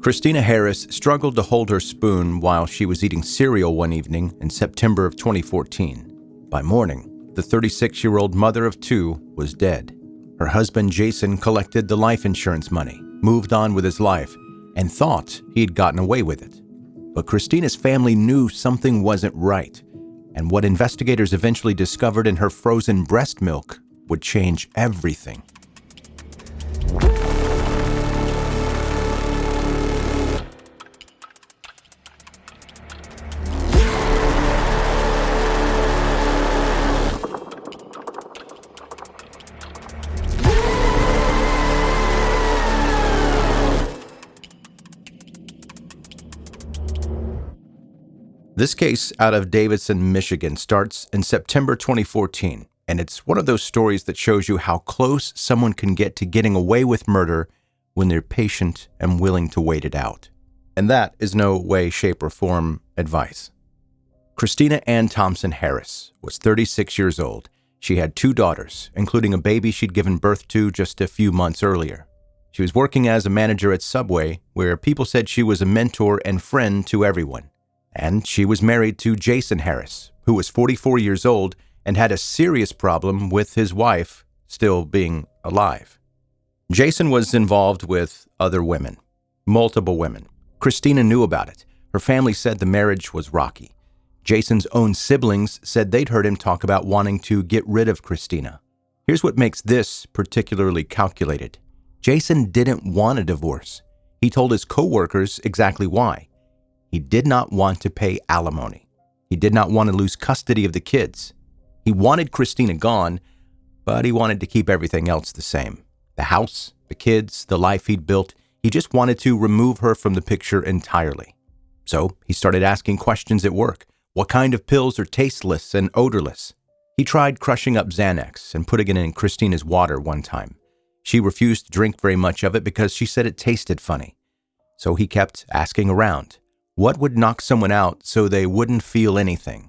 Christina Harris struggled to hold her spoon while she was eating cereal one evening in September of 2014. By morning, the 36-year-old mother of two was dead. Her husband, Jason, collected the life insurance money, moved on with his life, and thought he'd gotten away with it. But Christina's family knew something wasn't right, and what investigators eventually discovered in her frozen breast milk would change everything. This case out of Davison, Michigan starts in September 2014, and it's one of those stories that shows you how close someone can get to getting away with murder when they're patient and willing to wait it out. And that is no way, shape, or form advice. Christina Ann Thompson Harris was 36 years old. She had two daughters, including a baby she'd given birth to just a few months earlier. She was working as a manager at Subway, where people said she was a mentor and friend to everyone. And she was married to Jason Harris, who was 44 years old and had a serious problem with his wife still being alive. Jason was involved with other women, multiple women. Christina knew about it. Her family said the marriage was rocky. Jason's own siblings said they'd heard him talk about wanting to get rid of Christina. Here's what makes this particularly calculated. Jason didn't want a divorce. He told his coworkers exactly why. He did not want to pay alimony. He did not want to lose custody of the kids. He wanted Christina gone, but he wanted to keep everything else the same. The house, the kids, the life he'd built. He just wanted to remove her from the picture entirely. So he started asking questions at work. What kind of pills are tasteless and odorless? He tried crushing up Xanax and putting it in Christina's water one time. She refused to drink very much of it because she said it tasted funny. So he kept asking around. What would knock someone out so they wouldn't feel anything?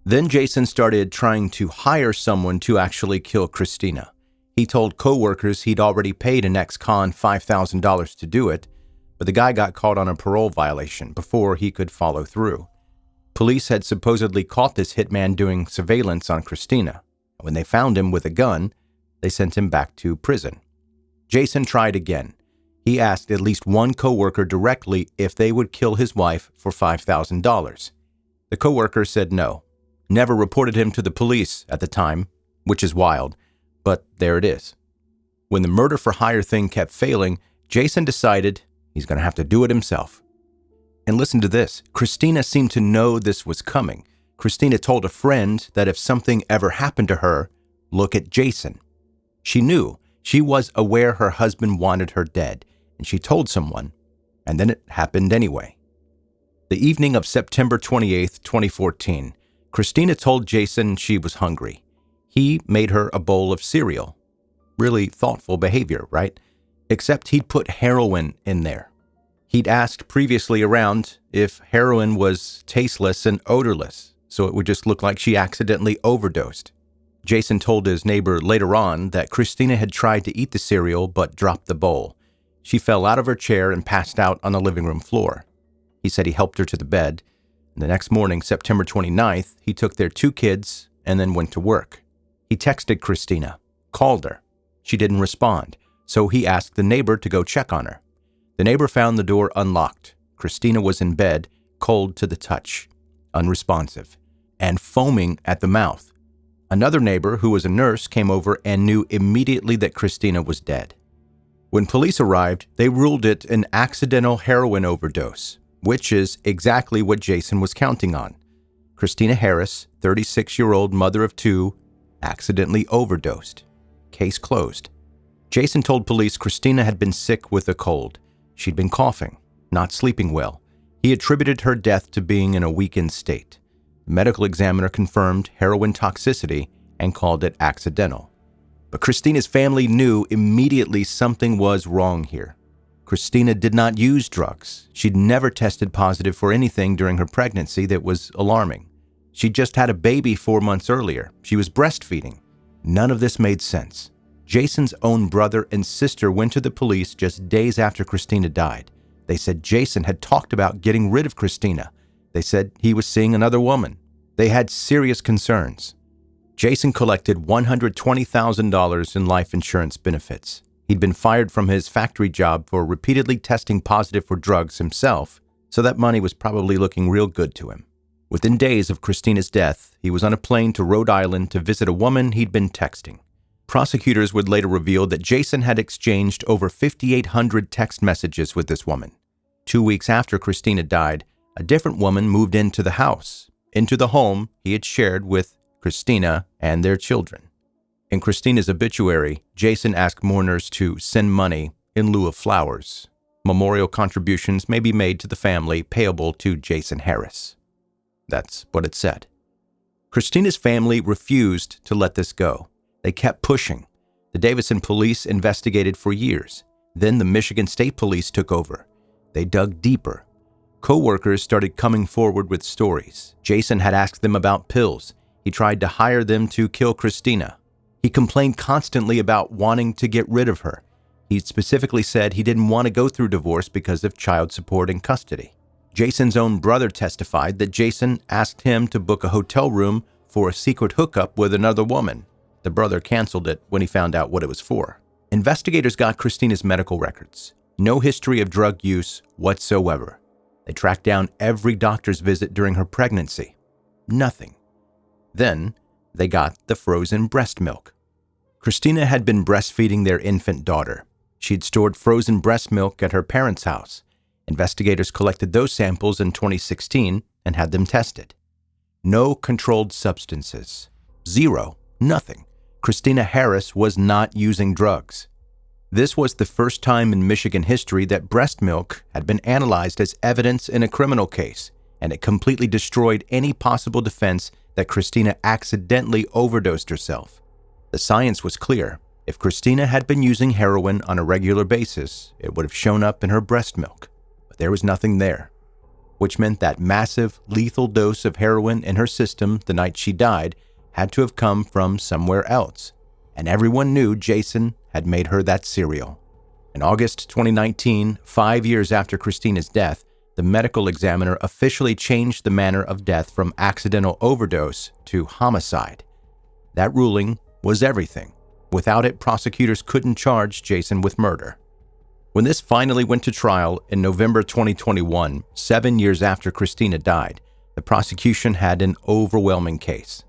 Then Jason started trying to hire someone to actually kill Christina. He told coworkers he'd already paid an ex-con $5,000 to do it, but the guy got caught on a parole violation before he could follow through. Police had supposedly caught this hitman doing surveillance on Christina. When they found him with a gun, they sent him back to prison. Jason tried again. He asked at least one coworker directly if they would kill his wife for $5,000. The coworker said no, never reported him to the police at the time, which is wild, but there it is. When the murder for hire thing kept failing, Jason decided he's going to have to do it himself. And listen to this, Christina seemed to know this was coming. Christina told a friend that if something ever happened to her, look at Jason. She knew. She was aware her husband wanted her dead, and she told someone, and then it happened anyway. The evening of September 28th, 2014, Christina told Jason she was hungry. He made her a bowl of cereal. Really thoughtful behavior, right? Except he'd put heroin in there. He'd asked previously around if heroin was tasteless and odorless, so it would just look like she accidentally overdosed. Jason told his neighbor later on that Christina had tried to eat the cereal but dropped the bowl. She fell out of her chair and passed out on the living room floor. He said he helped her to the bed. The next morning, September 29th, he took their two kids and then went to work. He texted Christina, called her. She didn't respond, so he asked the neighbor to go check on her. The neighbor found the door unlocked. Christina was in bed, cold to the touch, unresponsive, and foaming at the mouth. Another neighbor, who was a nurse, came over and knew immediately that Christina was dead. When police arrived, they ruled it an accidental heroin overdose, which is exactly what Jason was counting on. Christina Harris, 36-year-old mother of two, accidentally overdosed. Case closed. Jason told police Christina had been sick with a cold. She'd been coughing, not sleeping well. He attributed her death to being in a weakened state. The medical examiner confirmed heroin toxicity and called it accidental. But Christina's family knew immediately something was wrong here. Christina did not use drugs. She'd never tested positive for anything during her pregnancy that was alarming. She'd just had a baby 4 months earlier. She was breastfeeding. None of this made sense. Jason's own brother and sister went to the police just days after Christina died. They said Jason had talked about getting rid of Christina. They said he was seeing another woman. They had serious concerns. Jason collected $120,000 in life insurance benefits. He'd been fired from his factory job for repeatedly testing positive for drugs himself, so that money was probably looking real good to him. Within days of Christina's death, he was on a plane to Rhode Island to visit a woman he'd been texting. Prosecutors would later reveal that Jason had exchanged over 5,800 text messages with this woman. 2 weeks after Christina died, a different woman moved into the home he had shared with Christina and their children. In Christina's obituary, Jason asked mourners to send money in lieu of flowers. Memorial contributions may be made to the family payable to Jason Harris. That's what it said. Christina's family refused to let this go. They kept pushing. The Davison police investigated for years. Then the Michigan State Police took over. They dug deeper. Coworkers started coming forward with stories. Jason had asked them about pills. He tried to hire them to kill Christina. He complained constantly about wanting to get rid of her. He specifically said he didn't want to go through divorce because of child support and custody. Jason's own brother testified that Jason asked him to book a hotel room for a secret hookup with another woman. The brother canceled it when he found out what it was for. Investigators got Christina's medical records. No history of drug use whatsoever. They tracked down every doctor's visit during her pregnancy. Nothing. Then they got the frozen breast milk. Christina had been breastfeeding their infant daughter. She'd stored frozen breast milk at her parents' house. Investigators collected those samples in 2016 and had them tested. No controlled substances. Zero. Nothing. Christina Harris was not using drugs. This was the first time in Michigan history that breast milk had been analyzed as evidence in a criminal case, and it completely destroyed any possible defense that Christina accidentally overdosed herself. The science was clear. If Christina had been using heroin on a regular basis, it would have shown up in her breast milk. But there was nothing there, which meant that massive, lethal dose of heroin in her system the night she died had to have come from somewhere else. And everyone knew Jason had made her that cereal. In August 2019, 5 years after Christina's death, the medical examiner officially changed the manner of death from accidental overdose to homicide. That ruling was everything. Without it, prosecutors couldn't charge Jason with murder. When this finally went to trial in November 2021, 7 years after Christina died, the prosecution had an overwhelming case.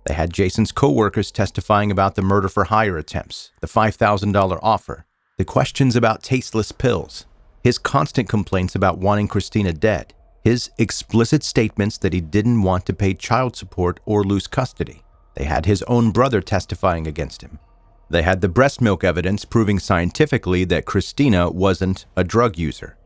They had Jason's coworkers testifying about the murder-for-hire attempts, the $5,000 offer, the questions about tasteless pills, his constant complaints about wanting Christina dead, his explicit statements that he didn't want to pay child support or lose custody. They had his own brother testifying against him. They had the breast milk evidence proving scientifically that Christina wasn't a drug user.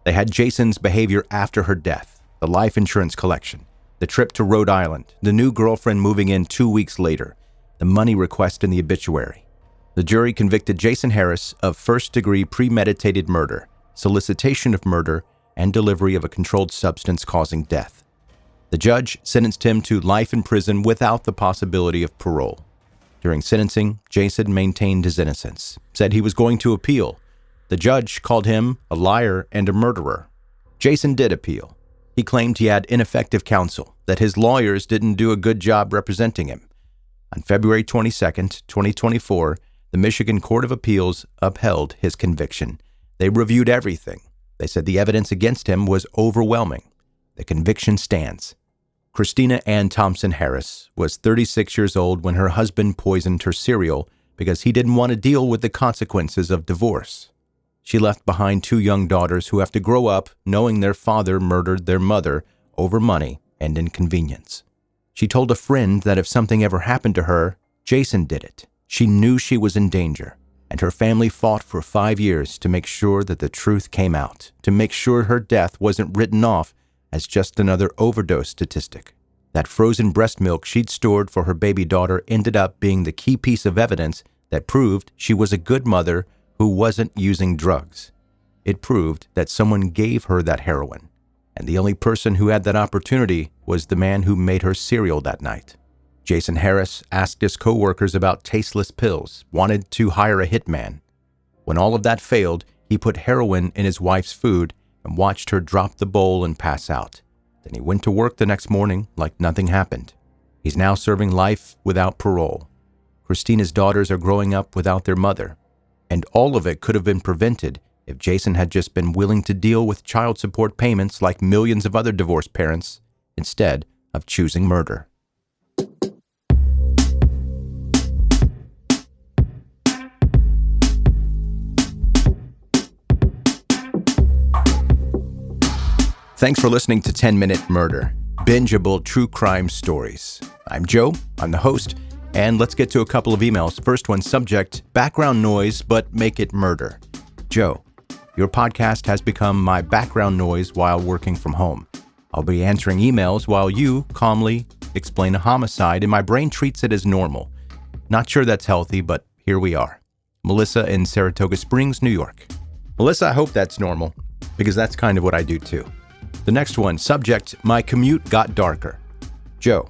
They had Jason's behavior after her death, the life insurance collection, the trip to Rhode Island, the new girlfriend moving in 2 weeks later, the money request in the obituary. The jury convicted Jason Harris of first-degree premeditated murder, solicitation of murder, and delivery of a controlled substance causing death. The judge sentenced him to life in prison without the possibility of parole. During sentencing, Jason maintained his innocence, said he was going to appeal. The judge called him a liar and a murderer. Jason did appeal. He claimed he had ineffective counsel, that his lawyers didn't do a good job representing him. On February 22, 2024, the Michigan Court of Appeals upheld his conviction. They reviewed everything. They said the evidence against him was overwhelming. The conviction stands. Christina Ann Thompson Harris was 36 years old when her husband poisoned her cereal because he didn't want to deal with the consequences of divorce. She left behind 2 young daughters who have to grow up knowing their father murdered their mother over money and inconvenience. She told a friend that if something ever happened to her, Jason did it. She knew she was in danger, and her family fought for 5 years to make sure that the truth came out, to make sure her death wasn't written off as just another overdose statistic. That frozen breast milk she'd stored for her baby daughter ended up being the key piece of evidence that proved she was a good mother who wasn't using drugs. It proved that someone gave her that heroin, and the only person who had that opportunity was the man who made her cereal that night. Jason Harris asked his coworkers about tasteless pills, wanted to hire a hitman. When all of that failed, he put heroin in his wife's food and watched her drop the bowl and pass out. Then he went to work the next morning like nothing happened. He's now serving life without parole. Christina's daughters are growing up without their mother. And all of it could have been prevented if Jason had just been willing to deal with child support payments like millions of other divorced parents, instead of choosing murder. Thanks for listening to 10 Minute Murder, bingeable true crime stories. I'm Joe, I'm the host, and let's get to a couple of emails. First one, subject, background noise, but make it murder. Joe, your podcast has become my background noise while working from home. I'll be answering emails while you calmly explain a homicide, and my brain treats it as normal. Not sure that's healthy, but here we are. Melissa in Saratoga Springs, New York. Melissa, I hope that's normal, because that's kind of what I do too. The next one, subject, my commute got darker. Joe,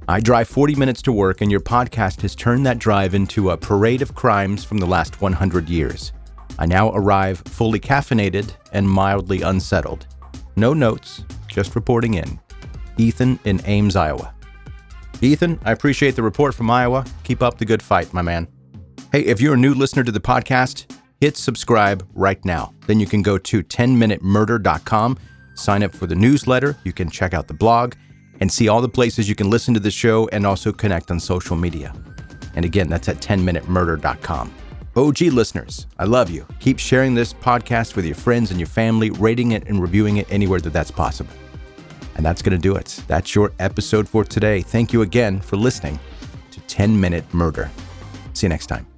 I drive 40 minutes to work, and your podcast has turned that drive into a parade of crimes from the last 100 years. I now arrive fully caffeinated and mildly unsettled. No notes, just reporting in. Ethan in Ames, Iowa. Ethan, I appreciate the report from Iowa. Keep up the good fight, my man. Hey, if you're a new listener to the podcast, hit subscribe right now. Then you can go to 10minutemurder.com. Sign up for the newsletter, you can check out the blog, and see all the places you can listen to the show and also connect on social media. And again, that's at 10minutemurder.com. OG listeners, I love you. Keep sharing this podcast with your friends and your family, rating it and reviewing it anywhere that's possible. And that's going to do it. That's your episode for today. Thank you again for listening to 10 Minute Murder. See you next time.